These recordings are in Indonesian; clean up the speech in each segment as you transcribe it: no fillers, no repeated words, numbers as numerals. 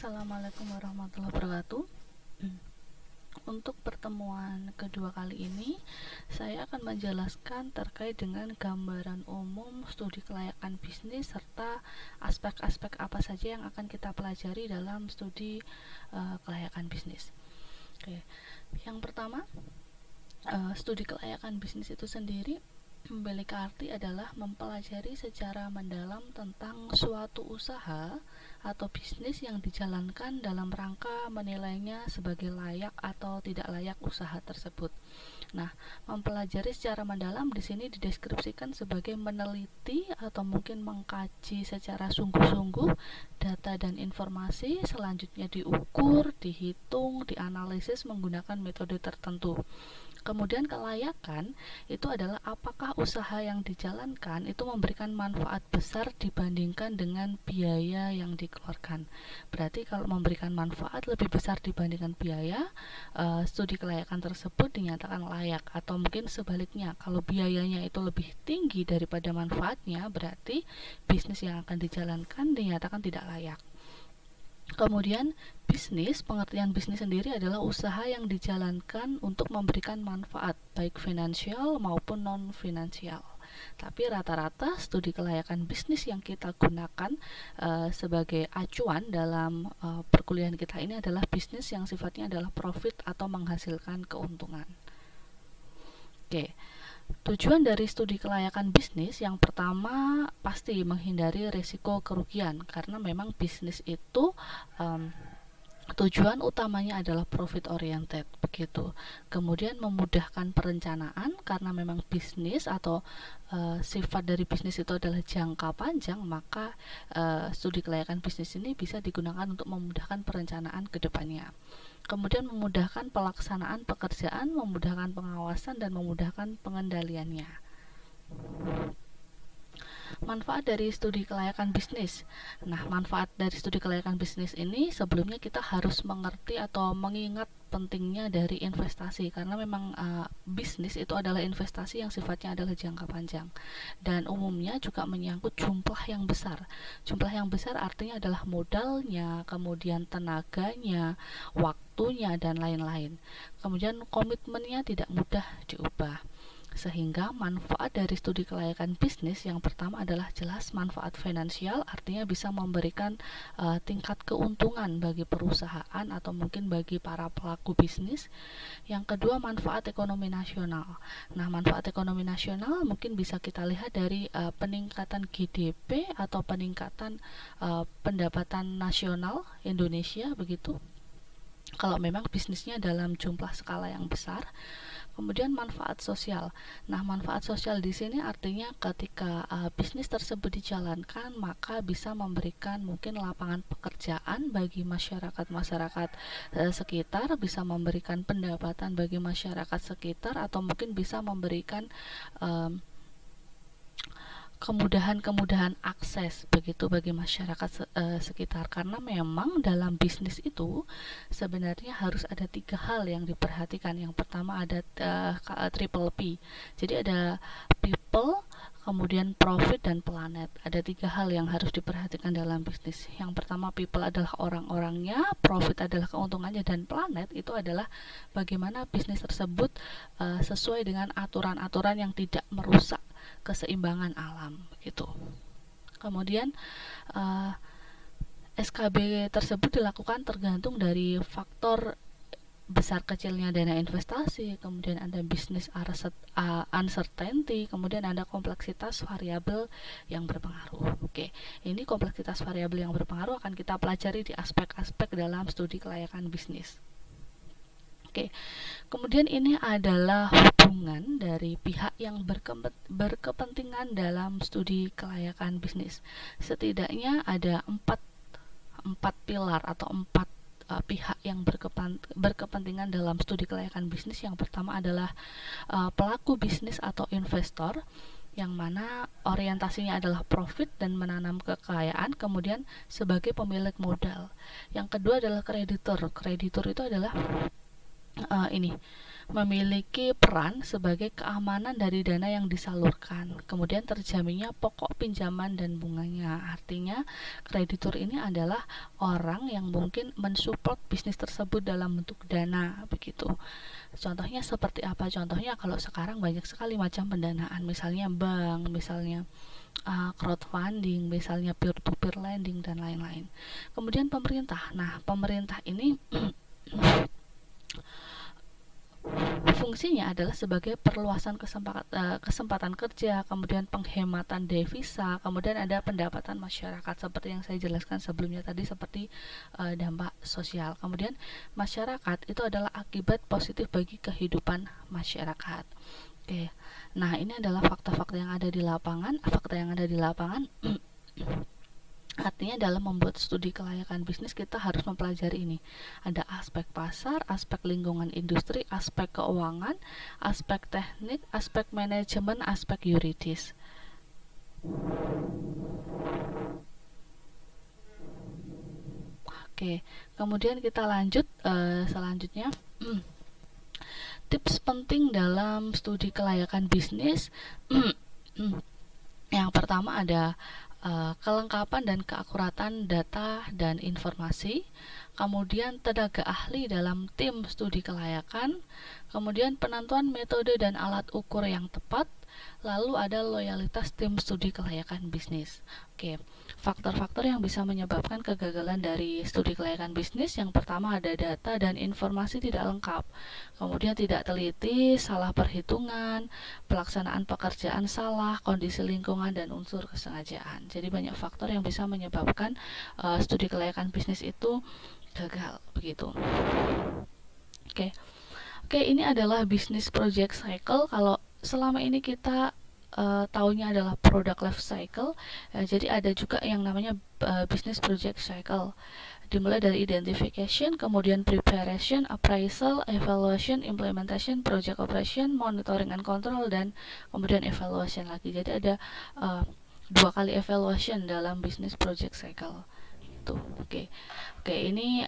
Assalamualaikum warahmatullahi wabarakatuh. Untuk pertemuan kedua kali ini, saya akan menjelaskan terkait dengan gambaran umum studi kelayakan bisnis serta aspek-aspek apa saja yang akan kita pelajari dalam studi kelayakan bisnis. Oke, yang pertama, studi kelayakan bisnis itu sendiri memiliki arti adalah mempelajari secara mendalam tentang suatu usaha atau bisnis yang dijalankan dalam rangka menilainya sebagai layak atau tidak layak usaha tersebut. Nah, mempelajari secara mendalam di sini dideskripsikan sebagai meneliti atau mungkin mengkaji secara sungguh-sungguh data dan informasi, selanjutnya diukur, dihitung, dianalisis menggunakan metode tertentu. Kemudian kelayakan itu adalah apakah usaha yang dijalankan itu memberikan manfaat besar dibandingkan dengan biaya yang dikeluarkan. Berarti kalau memberikan manfaat lebih besar dibandingkan biaya, studi kelayakan tersebut dinyatakan layak. Atau mungkin sebaliknya, kalau biayanya itu lebih tinggi daripada manfaatnya, berarti bisnis yang akan dijalankan dinyatakan tidak layak. Kemudian bisnis, pengertian bisnis sendiri adalah usaha yang dijalankan untuk memberikan manfaat baik finansial maupun non finansial. Tapi rata-rata studi kelayakan bisnis yang kita gunakan sebagai acuan dalam perkuliahan kita ini adalah bisnis yang sifatnya adalah profit atau menghasilkan keuntungan. Oke. Tujuan dari studi kelayakan bisnis yang pertama pasti menghindari risiko kerugian, karena memang bisnis itu tujuan utamanya adalah profit oriented begitu. Kemudian memudahkan perencanaan, karena memang bisnis atau sifat dari bisnis itu adalah jangka panjang, maka studi kelayakan bisnis ini bisa digunakan untuk memudahkan perencanaan ke depannya. Kemudian memudahkan pelaksanaan pekerjaan, memudahkan pengawasan, dan memudahkan pengendaliannya. Manfaat dari studi kelayakan bisnis. Nah, manfaat dari studi kelayakan bisnis ini sebelumnya kita harus mengerti atau mengingat pentingnya dari investasi, karena memang bisnis itu adalah investasi yang sifatnya adalah jangka panjang dan umumnya juga menyangkut jumlah yang besar. Jumlah yang besar artinya adalah modalnya, kemudian tenaganya, waktunya, dan lain-lain. Kemudian komitmennya tidak mudah diubah. Sehingga manfaat dari studi kelayakan bisnis yang pertama adalah jelas manfaat finansial, artinya bisa memberikan tingkat keuntungan bagi perusahaan atau mungkin bagi para pelaku bisnis. Yang kedua, manfaat ekonomi nasional. Nah, manfaat ekonomi nasional mungkin bisa kita lihat dari peningkatan GDP atau peningkatan pendapatan nasional Indonesia begitu, kalau memang bisnisnya dalam jumlah skala yang besar. Kemudian manfaat sosial. Nah, manfaat sosial di sini artinya ketika bisnis tersebut dijalankan, maka bisa memberikan mungkin lapangan pekerjaan bagi masyarakat sekitar, bisa memberikan pendapatan bagi masyarakat sekitar, atau mungkin bisa memberikan kemudahan-kemudahan akses begitu bagi masyarakat sekitar, karena memang dalam bisnis itu sebenarnya harus ada 3 hal yang diperhatikan. Yang pertama ada triple P, jadi ada people, kemudian profit, dan planet. Ada 3 hal yang harus diperhatikan dalam bisnis. Yang pertama people adalah orang-orangnya, profit adalah keuntungannya, dan planet itu adalah bagaimana bisnis tersebut sesuai dengan aturan-aturan yang tidak merusak keseimbangan alam gitu. Kemudian SKB tersebut dilakukan tergantung dari faktor besar kecilnya dana investasi, kemudian ada business uncertainty, kemudian ada kompleksitas variabel yang berpengaruh. Oke, ini kompleksitas variabel yang berpengaruh akan kita pelajari di aspek-aspek dalam studi kelayakan bisnis. Oke, kemudian ini adalah hubungan dari pihak yang berkepentingan dalam studi kelayakan bisnis. Setidaknya ada empat pilar atau 4 pihak yang berkepentingan dalam studi kelayakan bisnis. Yang pertama adalah pelaku bisnis atau investor, yang mana orientasinya adalah profit dan menanam kekayaan, kemudian sebagai pemilik modal. Yang kedua adalah kreditur. Kreditur itu adalah memiliki peran sebagai keamanan dari dana yang disalurkan. Kemudian terjaminnya pokok pinjaman dan bunganya. Artinya kreditur ini adalah orang yang mungkin mensupport bisnis tersebut dalam bentuk dana, begitu. Contohnya seperti apa? Contohnya kalau sekarang banyak sekali macam pendanaan, misalnya bank, misalnya crowdfunding, misalnya peer-to-peer lending dan lain-lain. Kemudian pemerintah. Nah, pemerintah ini fungsinya adalah sebagai perluasan kesempatan kerja, kemudian penghematan devisa, kemudian ada pendapatan masyarakat seperti yang saya jelaskan sebelumnya tadi, seperti dampak sosial. Kemudian masyarakat itu adalah akibat positif bagi kehidupan masyarakat. Oke. Nah, ini adalah fakta-fakta yang ada di lapangan. Fakta yang ada di lapangan artinya dalam membuat studi kelayakan bisnis kita harus mempelajari ini. Ada aspek pasar, aspek lingkungan industri, aspek keuangan, aspek teknik, aspek manajemen, aspek yuridis. Oke, kemudian kita lanjut selanjutnya. Tips penting dalam studi kelayakan bisnis. Yang pertama ada kelengkapan dan keakuratan data dan informasi, kemudian tenaga ahli dalam tim studi kelayakan, kemudian penentuan metode dan alat ukur yang tepat, lalu ada loyalitas tim studi kelayakan bisnis. Oke, faktor-faktor yang bisa menyebabkan kegagalan dari studi kelayakan bisnis, yang pertama ada data dan informasi tidak lengkap, kemudian tidak teliti, salah perhitungan, pelaksanaan pekerjaan salah, kondisi lingkungan, dan unsur kesengajaan. Jadi banyak faktor yang bisa menyebabkan studi kelayakan bisnis itu gagal, begitu. Oke, ini adalah business project cycle. Kalau selama ini kita tahunya adalah product life cycle, jadi ada juga yang namanya business project cycle, dimulai dari identification, kemudian preparation, appraisal, evaluation, implementation, project operation, monitoring and control, dan kemudian evaluation lagi. Jadi ada 2 kali evaluation dalam business project cycle. Tuh, oke, ini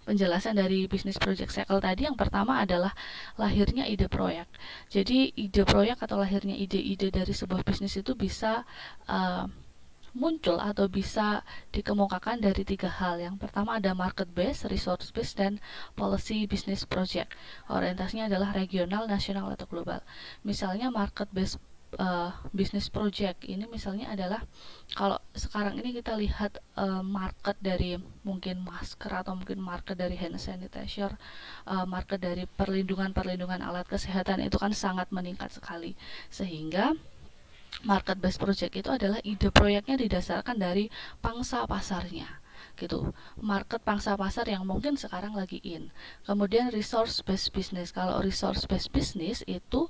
penjelasan dari bisnis project cycle tadi. Yang pertama adalah lahirnya ide proyek. Jadi ide proyek atau lahirnya ide-ide dari sebuah bisnis itu bisa muncul atau bisa dikemukakan dari 3 hal. Yang pertama ada market base, resource base, dan policy business project. Orientasinya adalah regional, nasional, atau global. Misalnya market base business project ini misalnya adalah, kalau sekarang ini kita lihat market dari mungkin masker, atau mungkin market dari hand sanitizer, market dari perlindungan alat kesehatan itu kan sangat meningkat sekali, sehingga market based project itu adalah ide proyeknya didasarkan dari pangsa pasarnya, gitu. Market pangsa pasar yang mungkin sekarang lagi in. Kemudian resource based business. Kalau resource based business itu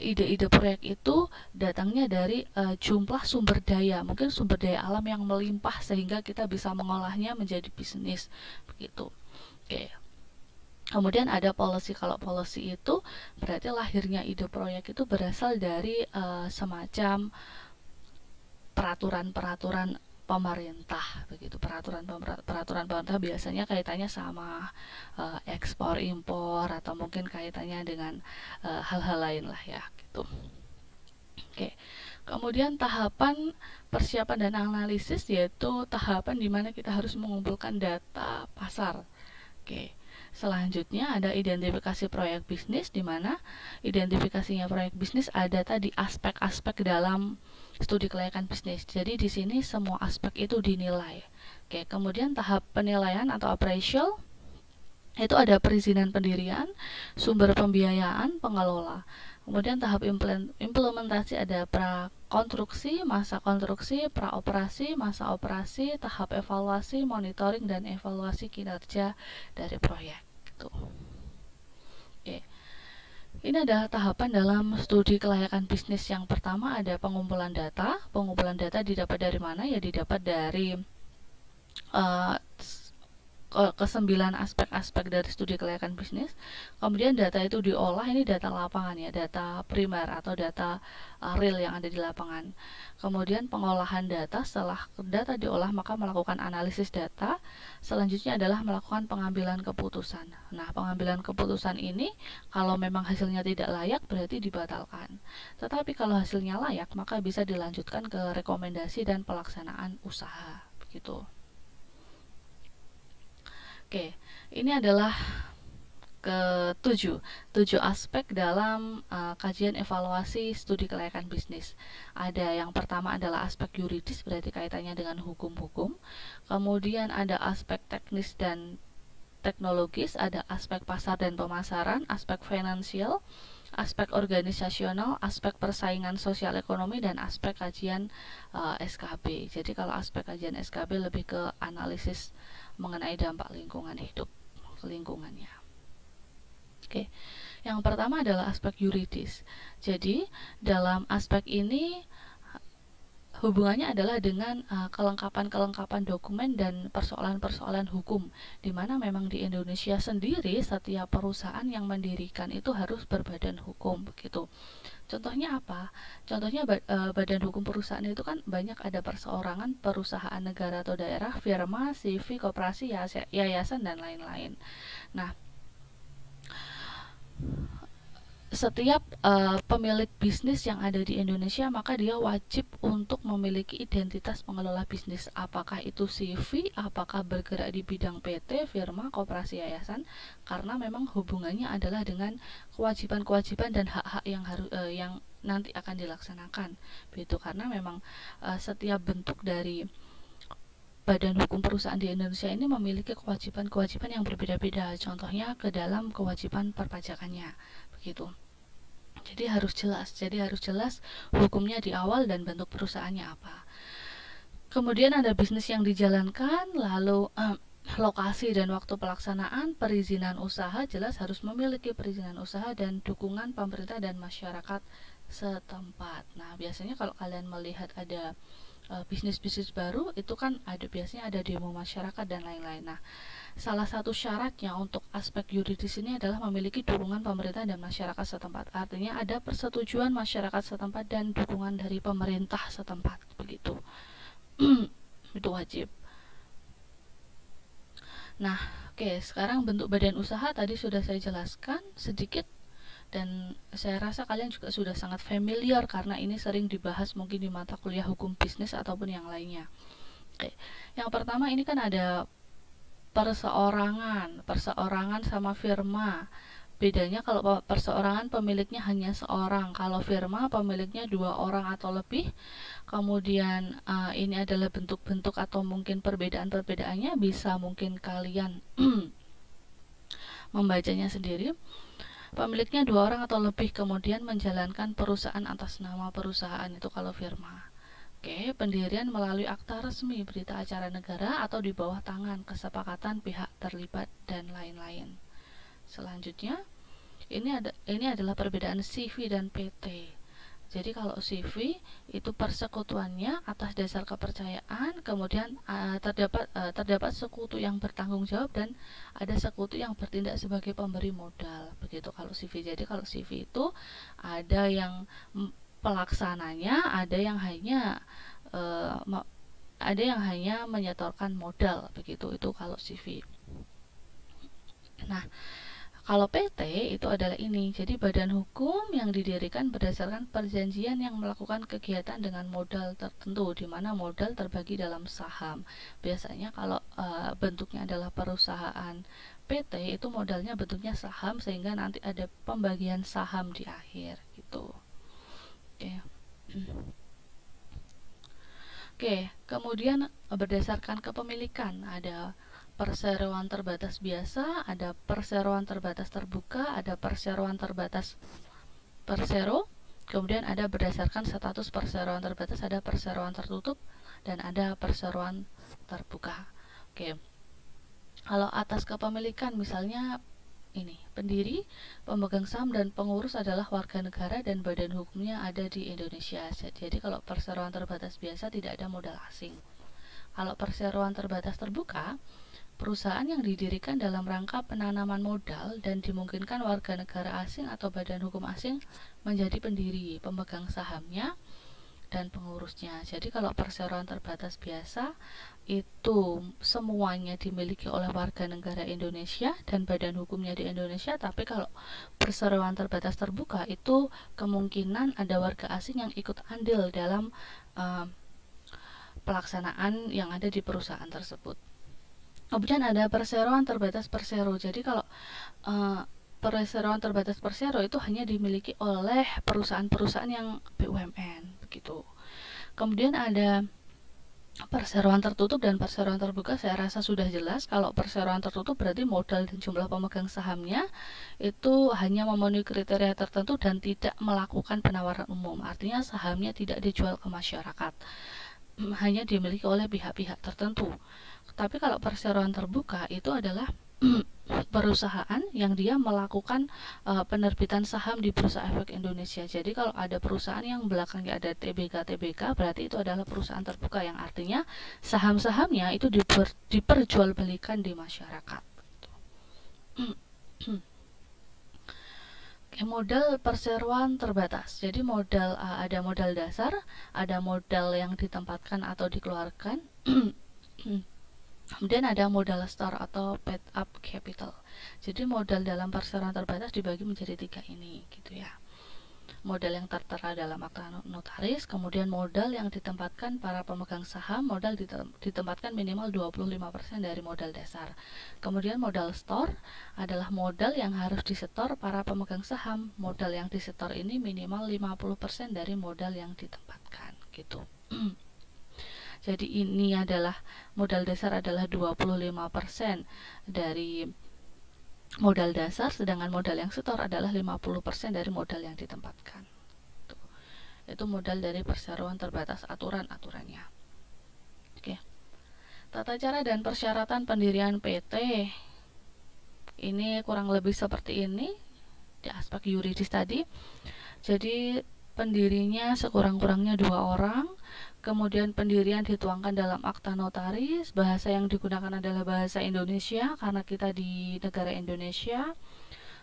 ide-ide proyek itu datangnya dari jumlah sumber daya, mungkin sumber daya alam yang melimpah sehingga kita bisa mengolahnya menjadi bisnis, begitu. Oke. Kemudian ada policy. Kalau policy itu berarti lahirnya ide proyek itu berasal dari semacam peraturan pemerintah, begitu. Peraturan pemerintah biasanya kaitannya sama ekspor impor, atau mungkin kaitannya dengan hal-hal lain lah ya, gitu. Oke. Kemudian tahapan persiapan dan analisis, yaitu tahapan di mana kita harus mengumpulkan data pasar. Oke. Selanjutnya ada identifikasi proyek bisnis, di mana identifikasinya proyek bisnis ada tadi aspek-aspek dalam studi kelayakan bisnis. Jadi di sini semua aspek itu dinilai. Oke, kemudian tahap penilaian atau appraisal itu ada perizinan pendirian, sumber pembiayaan, pengelola. Kemudian tahap implementasi ada prakonstruksi, masa konstruksi, praoperasi, masa operasi, tahap evaluasi, monitoring, dan evaluasi kinerja dari proyek. Gitu. Oke. Ini adalah tahapan dalam studi kelayakan bisnis. Yang pertama ada pengumpulan data. Pengumpulan data didapat dari mana? Ya didapat dari ke 9 aspek-aspek dari studi kelayakan bisnis. Kemudian data itu diolah, ini data lapangan ya, data primer atau data real yang ada di lapangan. Kemudian pengolahan data, setelah data diolah maka melakukan analisis data. Selanjutnya adalah melakukan pengambilan keputusan. Nah, pengambilan keputusan ini kalau memang hasilnya tidak layak berarti dibatalkan. Tetapi kalau hasilnya layak maka bisa dilanjutkan ke rekomendasi dan pelaksanaan usaha. Begitu. Oke, ini adalah tujuh aspek dalam kajian evaluasi studi kelayakan bisnis. Ada yang pertama adalah aspek yuridis, berarti kaitannya dengan hukum-hukum. Kemudian ada aspek teknis dan teknologis, ada aspek pasar dan pemasaran, aspek finansial, aspek organisasional, aspek persaingan sosial ekonomi, dan aspek kajian SKB. Jadi kalau aspek kajian SKB lebih ke analisis mengenai dampak lingkungan hidup ke lingkungannya. Oke, yang pertama adalah aspek yuridis. Jadi dalam aspek ini hubungannya adalah dengan kelengkapan-kelengkapan dokumen dan persoalan-persoalan hukum, di mana memang di Indonesia sendiri setiap perusahaan yang mendirikan itu harus berbadan hukum begitu. Contohnya apa? Contohnya badan hukum perusahaan itu kan banyak, ada perseorangan, perusahaan negara atau daerah, firma, CV, koperasi, yayasan, dan lain-lain. Nah, setiap pemilik bisnis yang ada di Indonesia maka dia wajib untuk memiliki identitas pengelola bisnis, apakah itu CV, apakah bergerak di bidang PT, firma, koperasi, yayasan, karena memang hubungannya adalah dengan kewajiban-kewajiban dan hak-hak yang nanti akan dilaksanakan begitu, karena memang setiap bentuk dari badan hukum perusahaan di Indonesia ini memiliki kewajiban-kewajiban yang berbeda-beda, contohnya ke dalam kewajiban perpajakannya begitu. Jadi harus jelas hukumnya di awal dan bentuk perusahaannya apa. Kemudian ada bisnis yang dijalankan, lalu lokasi dan waktu pelaksanaan, perizinan usaha, jelas harus memiliki perizinan usaha dan dukungan pemerintah dan masyarakat setempat. Nah, biasanya kalau kalian melihat ada bisnis-bisnis baru itu kan biasanya ada demo masyarakat dan lain-lain. Nah, salah satu syaratnya untuk aspek yuridis ini adalah memiliki dukungan pemerintah dan masyarakat setempat. Artinya ada persetujuan masyarakat setempat dan dukungan dari pemerintah setempat begitu. Itu wajib. Nah, oke, sekarang bentuk badan usaha tadi sudah saya jelaskan sedikit, dan saya rasa kalian juga sudah sangat familiar karena ini sering dibahas mungkin di mata kuliah hukum bisnis ataupun yang lainnya. Oke, yang pertama ini kan ada perseorangan sama firma. Bedanya kalau perseorangan pemiliknya hanya seorang, kalau firma pemiliknya 2 orang atau lebih. Kemudian ini adalah bentuk-bentuk atau mungkin perbedaan-perbedaannya bisa mungkin kalian membacanya sendiri. Pemiliknya 2 orang atau lebih, kemudian menjalankan perusahaan atas nama perusahaan, itu kalau firma. Oke, pendirian melalui akta resmi, berita acara negara, atau di bawah tangan kesepakatan pihak terlibat dan lain-lain. Selanjutnya, ini adalah perbedaan CV dan PT. Jadi kalau CV itu persekutuannya atas dasar kepercayaan, kemudian terdapat sekutu yang bertanggung jawab dan ada sekutu yang bertindak sebagai pemberi modal. Begitu kalau CV. Jadi kalau CV itu ada yang pelaksananya, ada yang hanya menyetorkan modal begitu. Itu kalau CV. Nah, kalau PT itu adalah ini, jadi badan hukum yang didirikan berdasarkan perjanjian yang melakukan kegiatan dengan modal tertentu, di mana modal terbagi dalam saham. Biasanya kalau bentuknya adalah perusahaan PT itu modalnya bentuknya saham, sehingga nanti ada pembagian saham di akhir gitu. Oke, kemudian berdasarkan kepemilikan ada perseroan terbatas biasa, ada perseroan terbatas terbuka, ada perseroan terbatas persero, kemudian ada berdasarkan status perseroan terbatas, ada perseroan tertutup, dan ada perseroan terbuka. Oke, kalau atas kepemilikan misalnya ini, pendiri, pemegang saham, dan pengurus adalah warga negara dan badan hukumnya ada di Indonesia. Jadi kalau perseroan terbatas biasa tidak ada modal asing. Kalau perseroan terbatas terbuka, perusahaan yang didirikan dalam rangka penanaman modal dan dimungkinkan warga negara asing atau badan hukum asing menjadi pendiri, pemegang sahamnya, dan pengurusnya. Jadi kalau perseroan terbatas biasa itu semuanya dimiliki oleh warga negara Indonesia dan badan hukumnya di Indonesia, tapi kalau perseroan terbatas terbuka itu kemungkinan ada warga asing yang ikut andil dalam pelaksanaan yang ada di perusahaan tersebut. Kemudian ada perseroan terbatas persero. Jadi kalau perseroan terbatas persero itu hanya dimiliki oleh perusahaan-perusahaan yang BUMN begitu. Kemudian ada perseroan tertutup dan perseroan terbuka. Saya rasa sudah jelas. Kalau perseroan tertutup berarti modal dan jumlah pemegang sahamnya itu hanya memenuhi kriteria tertentu dan tidak melakukan penawaran umum. Artinya sahamnya tidak dijual ke masyarakat, hanya dimiliki oleh pihak-pihak tertentu. Tapi kalau perseroan terbuka itu adalah perusahaan yang dia melakukan penerbitan saham di Bursa Efek Indonesia. Jadi kalau ada perusahaan yang belakangnya ada TBK, berarti itu adalah perusahaan terbuka, yang artinya saham-sahamnya itu diperjualbelikan di masyarakat. Modal perseroan terbatas. Jadi modal ada modal dasar, ada modal yang ditempatkan atau dikeluarkan. Kemudian ada modal store atau paid up capital. Jadi modal dalam perseroan terbatas dibagi menjadi 3 ini gitu ya. Modal yang tertera dalam akta notaris, kemudian modal yang ditempatkan para pemegang saham, modal ditempatkan minimal 25% dari modal dasar. Kemudian modal store adalah modal yang harus disetor para pemegang saham. Modal yang disetor ini minimal 50% dari modal yang ditempatkan gitu. Jadi ini adalah modal dasar adalah 25% dari modal dasar, sedangkan modal yang setor adalah 50% dari modal yang ditempatkan. Itu modal dari perseroan terbatas, aturan-aturannya. Oke. Tata cara dan persyaratan pendirian PT. Ini kurang lebih seperti ini di aspek yuridis tadi. Jadi pendirinya sekurang-kurangnya 2 orang. Kemudian pendirian dituangkan dalam akta notaris, bahasa yang digunakan adalah bahasa Indonesia karena kita di negara Indonesia,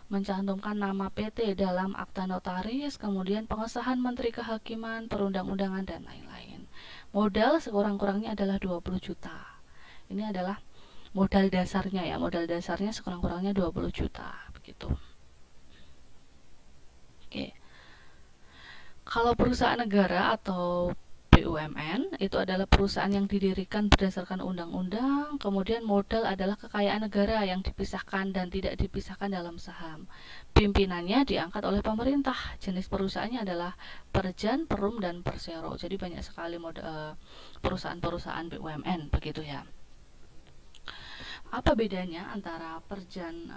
mencantumkan nama PT dalam akta notaris, kemudian pengesahan Menteri Kehakiman, perundang-undangan, dan lain-lain. Modal sekurang-kurangnya adalah 20 juta. Ini adalah modal dasarnya ya, modal dasarnya sekurang-kurangnya 20 juta begitu. Oke. Kalau perusahaan negara atau BUMN itu adalah perusahaan yang didirikan berdasarkan undang-undang, kemudian modal adalah kekayaan negara yang dipisahkan dan tidak dipisahkan dalam saham. Pimpinannya diangkat oleh pemerintah. Jenis perusahaannya adalah Perjan, Perum, dan Persero. Jadi banyak sekali perusahaan-perusahaan BUMN begitu ya. Apa bedanya antara Perjan,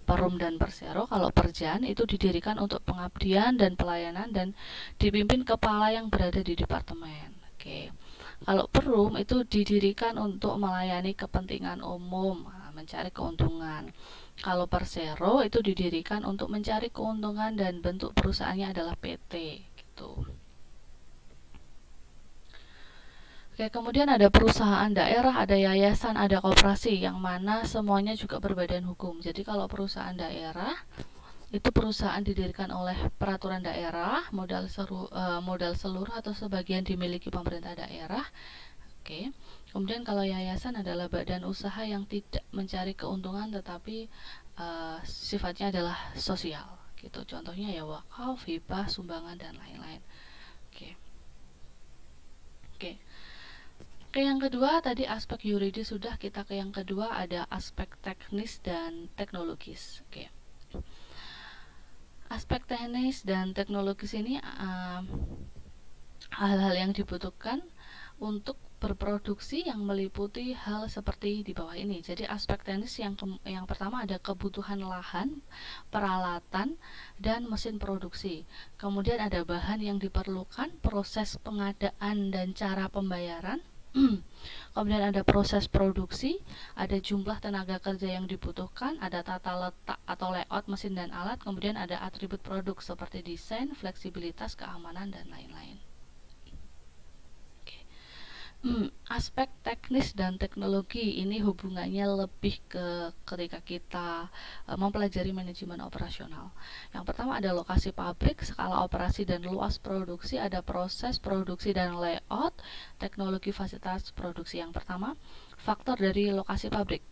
Perum, dan Persero? Kalau Perjan itu didirikan untuk pengabdian dan pelayanan dan dipimpin kepala yang berada di departemen. Oke. Kalau Perum itu didirikan untuk melayani kepentingan umum, mencari keuntungan. Kalau Persero itu didirikan untuk mencari keuntungan dan bentuk perusahaannya adalah PT gitu. Oke, kemudian ada perusahaan daerah, ada yayasan, ada koperasi, yang mana semuanya juga berbadan hukum. Jadi kalau perusahaan daerah itu perusahaan didirikan oleh peraturan daerah, modal seluruh atau sebagian dimiliki pemerintah daerah. Oke. Kemudian kalau yayasan adalah badan usaha yang tidak mencari keuntungan tetapi sifatnya adalah sosial gitu. Contohnya ya wakaf, hibah, sumbangan, dan lain-lain. Oke. Oke. Oke, yang kedua tadi aspek yuridis sudah, kita ke yang kedua ada aspek teknis dan teknologis. Oke. Aspek teknis dan teknologis ini hal-hal yang dibutuhkan untuk berproduksi yang meliputi hal seperti di bawah ini. Jadi aspek teknis yang pertama ada kebutuhan lahan, peralatan, dan mesin produksi. Kemudian ada bahan yang diperlukan, proses pengadaan dan cara pembayaran. Kemudian ada proses produksi, ada jumlah tenaga kerja yang dibutuhkan, ada tata letak atau layout mesin dan alat, kemudian ada atribut produk seperti desain, fleksibilitas, keamanan, dan lain-lain. Aspek teknis dan teknologi ini hubungannya lebih ke ketika kita mempelajari manajemen operasional. Yang pertama ada lokasi pabrik, skala operasi dan luas produksi, ada proses produksi dan layout, teknologi fasilitas produksi. Yang pertama, faktor dari lokasi pabrik.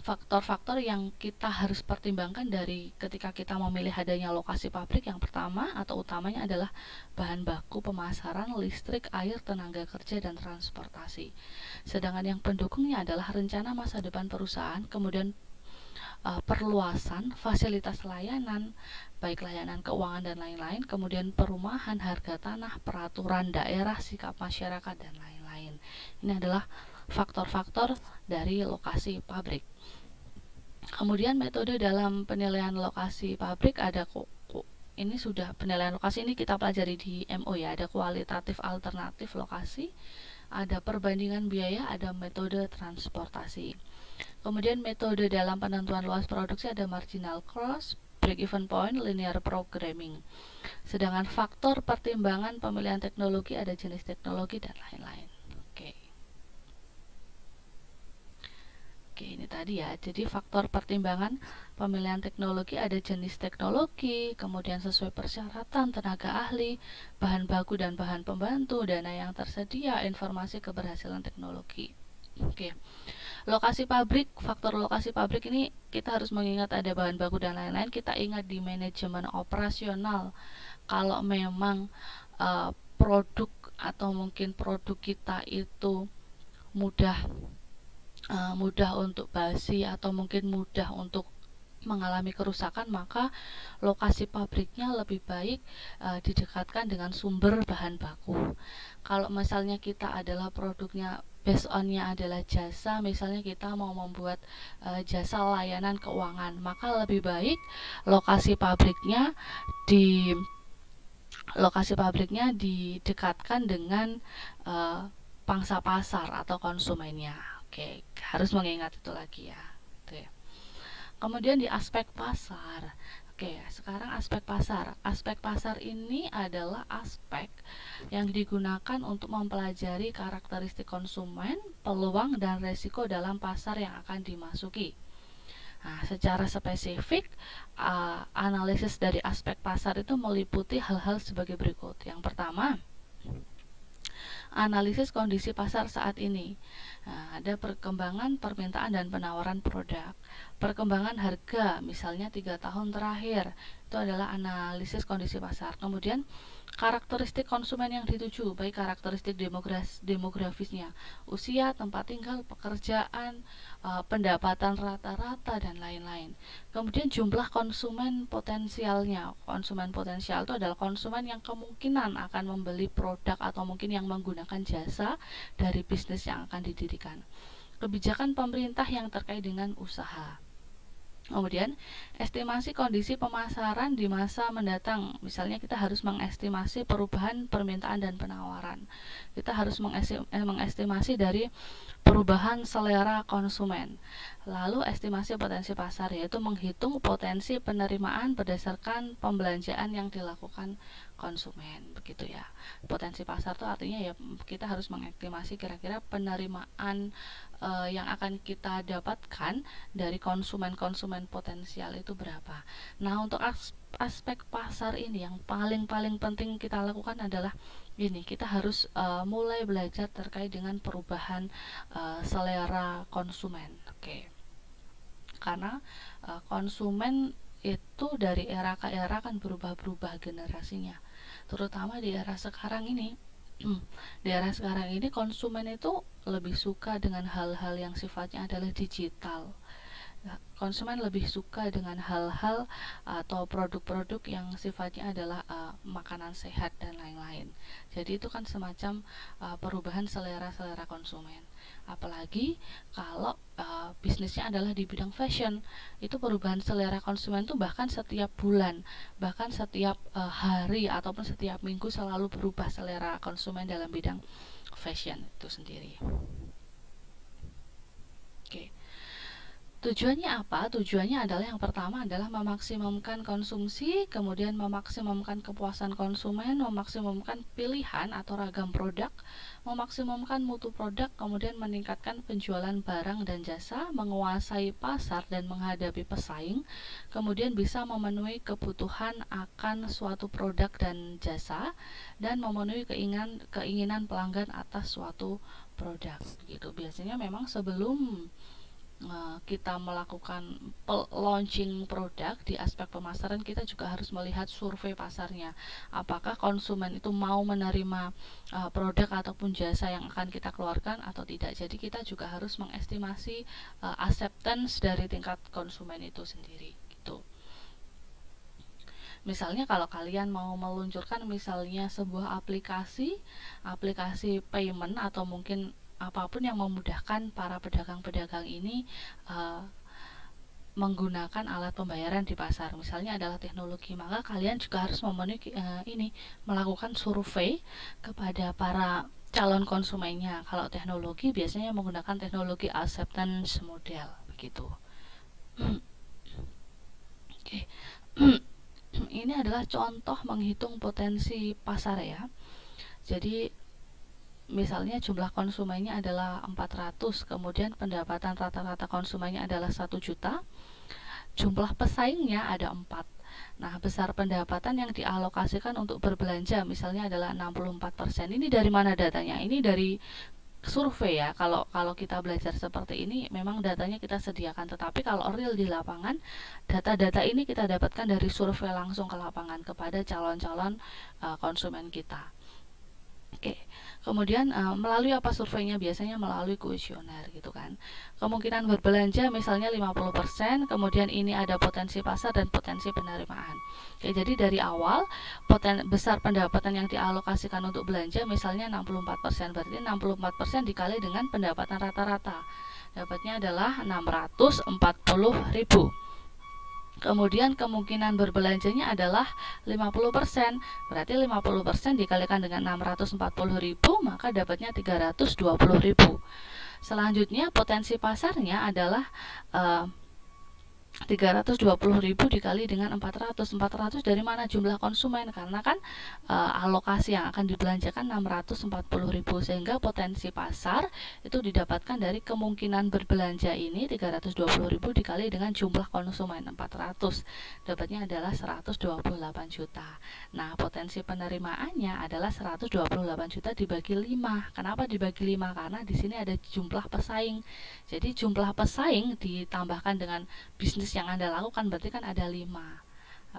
Faktor-faktor yang kita harus pertimbangkan dari ketika kita memilih adanya lokasi pabrik, yang pertama atau utamanya adalah bahan baku, pemasaran, listrik, air, tenaga kerja, dan transportasi. Sedangkan yang pendukungnya adalah rencana masa depan perusahaan, kemudian perluasan fasilitas layanan, baik layanan keuangan dan lain-lain, kemudian perumahan, harga tanah, peraturan daerah, sikap masyarakat, dan lain-lain. Ini adalah faktor-faktor dari lokasi pabrik. Kemudian metode dalam penilaian lokasi pabrik ada ini sudah penilaian lokasi ini kita pelajari di MO ya, ada kualitatif alternatif lokasi, ada perbandingan biaya, ada metode transportasi. Kemudian metode dalam penentuan luas produksi ada marginal cost, break even point, linear programming. Sedangkan faktor pertimbangan pemilihan teknologi ada jenis teknologi dan lain-lain. Oke, ini tadi ya. Jadi faktor pertimbangan pemilihan teknologi ada jenis teknologi, kemudian sesuai persyaratan, tenaga ahli, bahan baku dan bahan pembantu, dana yang tersedia, informasi keberhasilan teknologi. Oke. Lokasi pabrik, faktor lokasi pabrik ini kita harus mengingat ada bahan baku dan lain-lain. Kita ingat di manajemen operasional, kalau memang produk atau mungkin produk kita itu mudah untuk basi atau mungkin mudah untuk mengalami kerusakan, maka lokasi pabriknya lebih baik didekatkan dengan sumber bahan baku. Kalau misalnya kita adalah produknya based on-nya adalah jasa, misalnya kita mau membuat jasa layanan keuangan, maka lebih baik lokasi pabriknya didekatkan dengan pangsa pasar atau konsumennya. Oke, harus mengingat itu lagi ya. Kemudian di aspek pasar. Oke, sekarang aspek pasar. Aspek pasar ini adalah aspek yang digunakan untuk mempelajari karakteristik konsumen, peluang, dan resiko dalam pasar yang akan dimasuki. Nah, secara spesifik, analisis dari aspek pasar itu meliputi hal-hal sebagai berikut. Yang pertama, analisis kondisi pasar saat ini. Nah, ada perkembangan permintaan dan penawaran produk, perkembangan harga, misalnya 3 tahun terakhir, itu adalah analisis kondisi pasar. Kemudian karakteristik konsumen yang dituju, baik karakteristik demografisnya, usia, tempat tinggal, pekerjaan, pendapatan rata-rata, dan lain-lain. Kemudian jumlah konsumen potensialnya. Konsumen potensial itu adalah konsumen yang kemungkinan akan membeli produk atau mungkin yang menggunakan jasa dari bisnis yang akan didirikan. Kebijakan pemerintah yang terkait dengan usaha. Kemudian, estimasi kondisi pemasaran di masa mendatang. Misalnya kita harus mengestimasi perubahan permintaan dan penawaran. Kita harus mengestimasi dari perubahan selera konsumen. Lalu estimasi potensi pasar, yaitu menghitung potensi penerimaan berdasarkan pembelanjaan yang dilakukan konsumen. Begitu ya. Potensi pasar itu artinya ya kita harus mengestimasi kira-kira penerimaan yang akan kita dapatkan dari konsumen-konsumen potensial itu berapa. Nah, untuk aspek pasar ini yang paling penting kita lakukan adalah ini, kita harus mulai belajar terkait dengan perubahan selera konsumen. Oke. Karena konsumen itu dari era ke era kan berubah-berubah generasinya. Terutama di era sekarang ini. Di era sekarang ini konsumen itu lebih suka dengan hal-hal yang sifatnya adalah digital. Konsumen lebih suka dengan hal-hal atau produk-produk yang sifatnya adalah makanan sehat dan lain-lain. Jadi itu kan semacam perubahan selera konsumen. Apalagi kalau bisnisnya adalah di bidang fashion, itu perubahan selera konsumen itu bahkan setiap bulan, bahkan setiap hari ataupun setiap minggu selalu berubah selera konsumen dalam bidang fashion itu sendiri. Oke. Tujuannya apa? Tujuannya adalah yang pertama adalah memaksimumkan konsumsi, kemudian memaksimumkan kepuasan konsumen, memaksimumkan pilihan atau ragam produk, memaksimumkan mutu produk, kemudian meningkatkan penjualan barang dan jasa, menguasai pasar dan menghadapi pesaing, kemudian bisa memenuhi kebutuhan akan suatu produk dan jasa, dan memenuhi keinginan pelanggan atas suatu produk. Gitu. Biasanya memang sebelum kita melakukan launching produk di aspek pemasaran, kita juga harus melihat survei pasarnya. Apakah konsumen itu mau menerima produk ataupun jasa yang akan kita keluarkan atau tidak. Jadi kita juga harus mengestimasi acceptance dari tingkat konsumen itu sendiri. Gitu. Misalnya kalau kalian mau meluncurkan misalnya sebuah aplikasi payment atau mungkin apapun yang memudahkan para pedagang-pedagang ini menggunakan alat pembayaran di pasar, misalnya adalah teknologi, maka kalian juga harus memenuhi melakukan survei kepada para calon konsumennya. Kalau teknologi biasanya menggunakan teknologi acceptance model begitu. Oke. Ini adalah contoh menghitung potensi pasar ya. Jadi misalnya jumlah konsumennya adalah 400, kemudian pendapatan rata-rata konsumennya adalah 1 juta, jumlah pesaingnya ada 4. Nah, besar pendapatan yang dialokasikan untuk berbelanja misalnya adalah 64%. Ini dari mana datanya? Ini dari survei ya. Kalau kita belajar seperti ini memang datanya kita sediakan, tetapi kalau real di lapangan, data-data ini kita dapatkan dari survei langsung ke lapangan kepada calon-calon konsumen kita. Oke. Kemudian melalui apa surveinya? Biasanya melalui kuesioner gitu kan. Kemungkinan berbelanja misalnya 50%, kemudian ini ada potensi pasar dan potensi penerimaan. Oke, jadi dari awal besar pendapatan yang dialokasikan untuk belanja misalnya 64%, berarti 64% dikali dengan pendapatan rata-rata. Dapatnya adalah 640.000. Kemudian kemungkinan berbelanjanya adalah 50%. Berarti 50% dikalikan dengan 640.000, maka dapatnya 320.000. Selanjutnya potensi pasarnya adalah 320.000 dikali dengan 400. 400 dari mana? Jumlah konsumen, karena kan alokasi yang akan dibelanjakan 640.000, sehingga potensi pasar itu didapatkan dari kemungkinan berbelanja ini 320.000 dikali dengan jumlah konsumen 400. Dapatnya adalah 128 juta. Nah, potensi penerimaannya adalah 128 juta dibagi 5. Kenapa dibagi 5? Karena di sini ada jumlah pesaing. Jadi jumlah pesaing ditambahkan dengan bisnis yang Anda lakukan, berarti kan ada 5.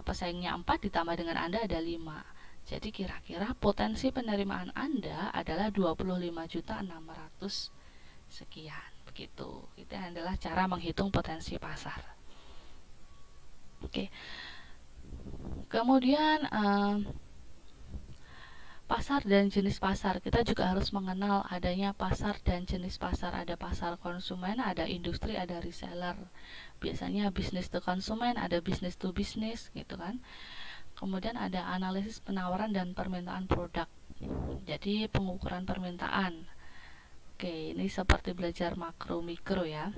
Pesaingnya 4 ditambah dengan Anda ada 5. Jadi kira-kira potensi penerimaan Anda adalah 25.600 sekian. Begitu. Itu adalah cara menghitung potensi pasar. Oke. Kemudian pasar dan jenis pasar. Kita juga harus mengenal adanya pasar dan jenis pasar. Ada pasar konsumen, ada industri, ada reseller. Biasanya business to konsumen, ada business to business gitu kan. Kemudian ada analisis penawaran dan permintaan produk. Jadi pengukuran permintaan. Oke, ini seperti belajar makro mikro ya.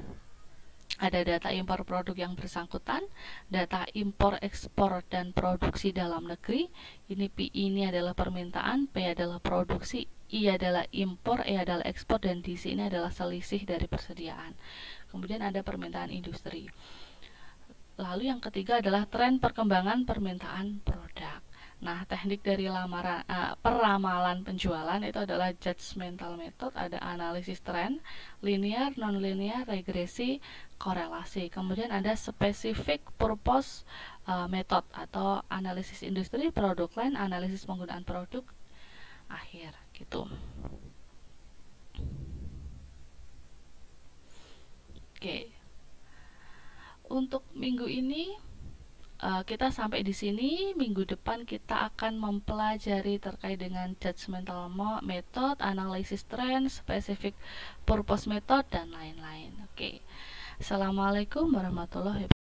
Ada data impor produk yang bersangkutan, data impor, ekspor, dan produksi dalam negeri. Ini P ini adalah permintaan, P adalah produksi, I adalah impor, E adalah ekspor, dan di sini adalah selisih dari persediaan. Kemudian ada permintaan industri. Lalu yang ketiga adalah tren perkembangan permintaan produk. Nah, teknik dari peramalan penjualan itu adalah judgmental method, ada analisis tren, linear, non-linear, regresi, korelasi. Kemudian ada specific purpose method atau analisis industri, produk line, analisis penggunaan produk akhir gitu. Oke. Untuk minggu ini kita sampai di sini. Minggu depan kita akan mempelajari terkait dengan judgmental method, analisis trend, specific purpose method, dan lain-lain. Oke. Assalamualaikum warahmatullahi wabarakatuh.